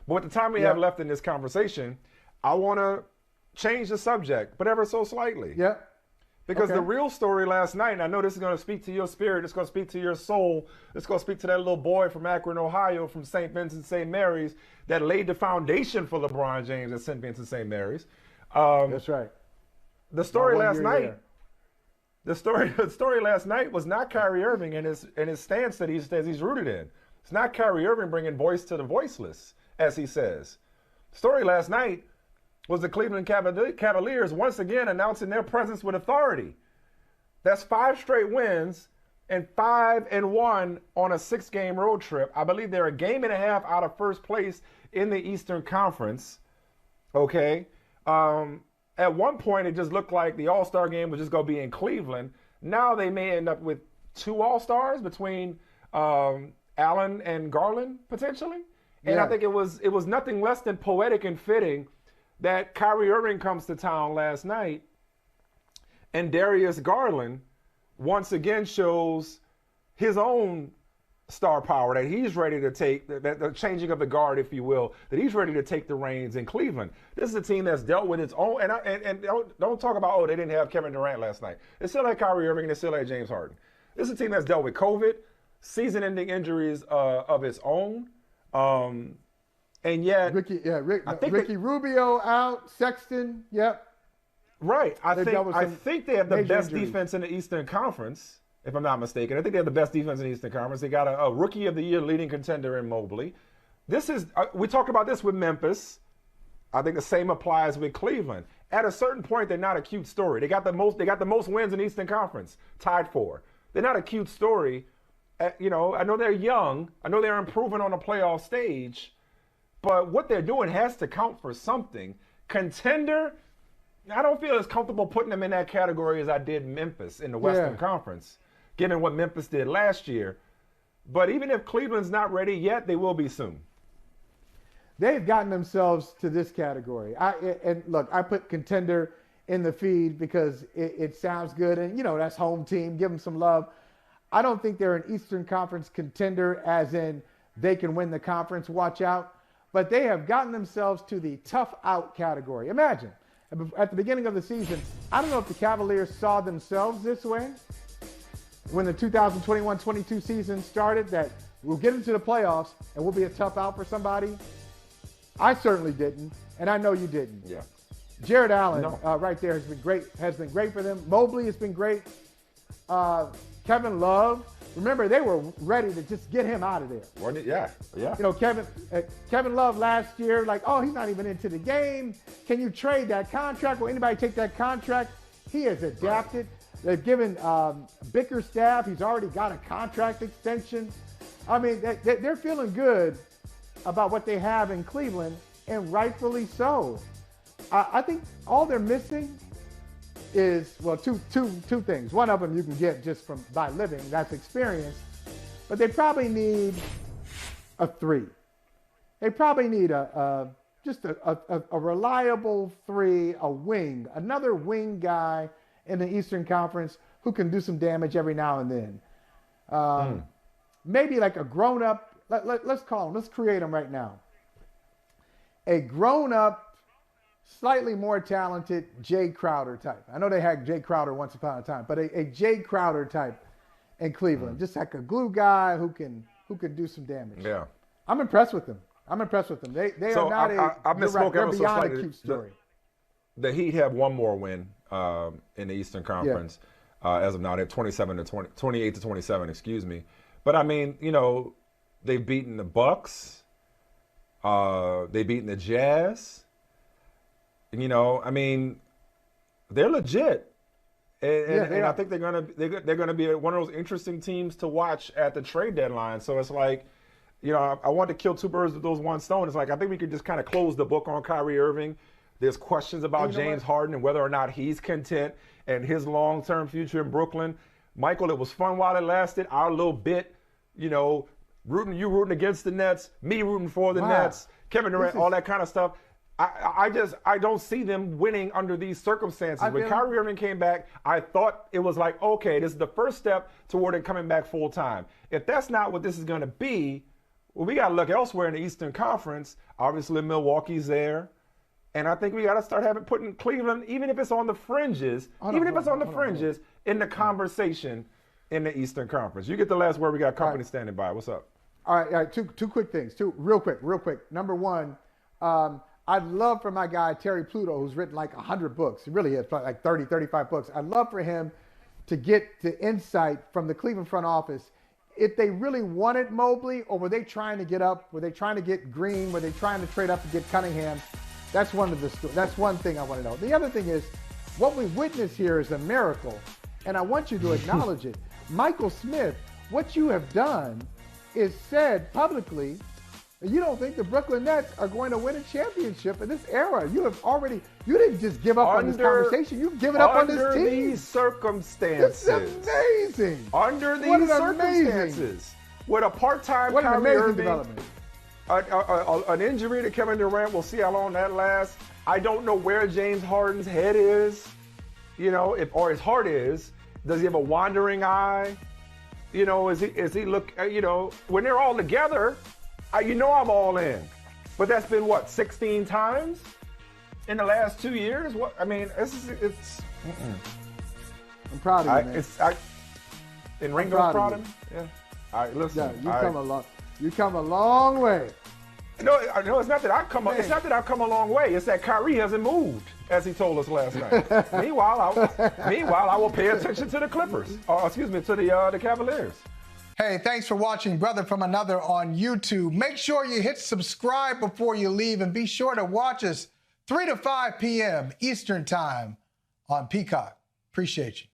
But with the time we have left in this conversation, I want to change the subject, but ever so slightly. Yeah. Because the real story last night, and I know this is going to speak to your spirit, it's going to speak to your soul, it's going to speak to that little boy from Akron, Ohio, from St. Vincent St. Mary's, that laid the foundation for LeBron James at St. Vincent St. Mary's. That's right. The story last night. The story last night was not Kyrie Irving and his stance that he's rooted in. It's not Kyrie Irving bringing voice to the voiceless, as he says. The story last night was the Cleveland Cavaliers once again announcing their presence with authority. That's 5 straight wins and 5-1 on a 6-game road trip. I believe they're a game and a half out of first place in the Eastern Conference. Okay. At one point, it just looked like the All-Star game was just going to be in Cleveland. Now they may end up with 2 All-Stars between Allen and Garland, potentially. And I think it was nothing less than poetic and fitting that Kyrie Irving comes to town last night and Darius Garland once again shows his own star power, that he's ready to take, the changing of the guard, if you will, that he's ready to take the reins in Cleveland. This is a team that's dealt with its own, and don't talk about, they didn't have Kevin Durant last night. They still had Kyrie Irving and they still had James Harden. This is a team that's dealt with COVID, season-ending injuries of its own. And yet, Ricky Rubio out, Sexton, yep. Right. I think they have the best defense in the Eastern Conference, if I'm not mistaken. I think they have the best defense in the Eastern Conference. They got a Rookie of the Year leading contender in Mobley. This is we talked about this with Memphis. I think the same applies with Cleveland. At a certain point, they're not a cute story. They got the most wins in the Eastern Conference, tied for. They're not a cute story. I know they're young. I know they're improving on the playoff stage. But what they're doing has to count for something. Contender, I don't feel as comfortable putting them in that category as I did Memphis in the Western Conference, given what Memphis did last year. But even if Cleveland's not ready yet, they will be soon. They've gotten themselves to this category. I put contender in the feed because it sounds good, and that's home team. Give them some love. I don't think they're an Eastern Conference contender, as in they can win the conference. Watch out. But they have gotten themselves to the tough out category. Imagine, at the beginning of the season, I don't know if the Cavaliers saw themselves this way when the 2021-22 season started, that we'll get into the playoffs and we'll be a tough out for somebody. I certainly didn't, and I know you didn't. Yeah. Jared Allen, right there, has been great for them. Mobley has been great. Kevin Love. Remember, they were ready to just get him out of there. Yeah. Kevin Love last year, he's not even into the game. Can you trade that contract? Will anybody take that contract? He has adapted. Right. They've given Bickerstaff, he's already got a contract extension. I mean, they're feeling good about what they have in Cleveland, and rightfully so. I think all they're missing is, two things. One of them you can get just by living, that's experience. But they probably need a 3. They probably need just a reliable 3, a wing, another wing guy in the Eastern Conference who can do some damage every now and then. Maybe like a grown-up, let's call him, let's create him right now. A grown-up, slightly more talented Jay Crowder type. I know they had Jay Crowder once upon a time, but a Jay Crowder type in Cleveland, just like a glue guy who can do some damage. Yeah, I'm impressed with them. They are not they're beyond a cute story. The Heat have one more win in the Eastern Conference as of now. They're 28 to 27, excuse me. But I mean, they've beaten the Bucks. They've beaten the Jazz. I mean, they're legit, and I think they're gonna be one of those interesting teams to watch at the trade deadline. So it's like, I want to kill 2 birds with those one stone. It's like I think we could just kind of close the book on Kyrie Irving. There's questions about James Harden and whether or not he's content and his long-term future in Brooklyn. Michael, it was fun while it lasted. Our little bit, rooting against the Nets, me rooting for the Nets, Kevin Durant, all that kind of stuff. I don't see them winning under these circumstances. When Kyrie Irving came back, I thought it was like, okay, this is the first step toward it coming back full time. If that's not what this is going to be, Well, we got to look elsewhere in the Eastern Conference. Obviously, Milwaukee's there. And I think we got to start putting Cleveland, even if it's on the fringes, in the conversation in the Eastern Conference. You get the last word. We got company standing by. What's up? All right, two quick things. Real quick. Number one, I'd love for my guy, Terry Pluto, who's written like 100 books. He really has, like 30, 35 books. I'd love for him to get the insight from the Cleveland front office. If they really wanted Mobley, or were they trying to get up? Were they trying to get Green? Were they trying to trade up to get Cunningham? That's one thing I want to know. The other thing is, what we witnessed here is a miracle, and I want you to acknowledge it. Michael Smith, what you have done is said publicly, you don't think the Brooklyn Nets are going to win a championship in this era. You didn't just give up on this conversation. You've given up on this team. Under these circumstances. It's amazing. Under these circumstances. With a part-time Kyrie Irving, an injury to Kevin Durant, we'll see how long that lasts. I don't know where James Harden's head is, or his heart is. Does he have a wandering eye? Is he look, when they're all together, I'm all in. But that's been 16 times in the last 2 years? It's I'm proud of you, man. And Ringo's proud of him? Yeah. All right, listen. Yeah, you come a long way. No, it's not that I've come. It's not that I've come a long way. It's that Kyrie hasn't moved, as he told us last night. Meanwhile, I will pay attention to the Clippers. To the Cavaliers. Hey, thanks for watching Brother from Another on YouTube. Make sure you hit subscribe before you leave, and be sure to watch us 3 to 5 p.m. Eastern Time on Peacock. Appreciate you.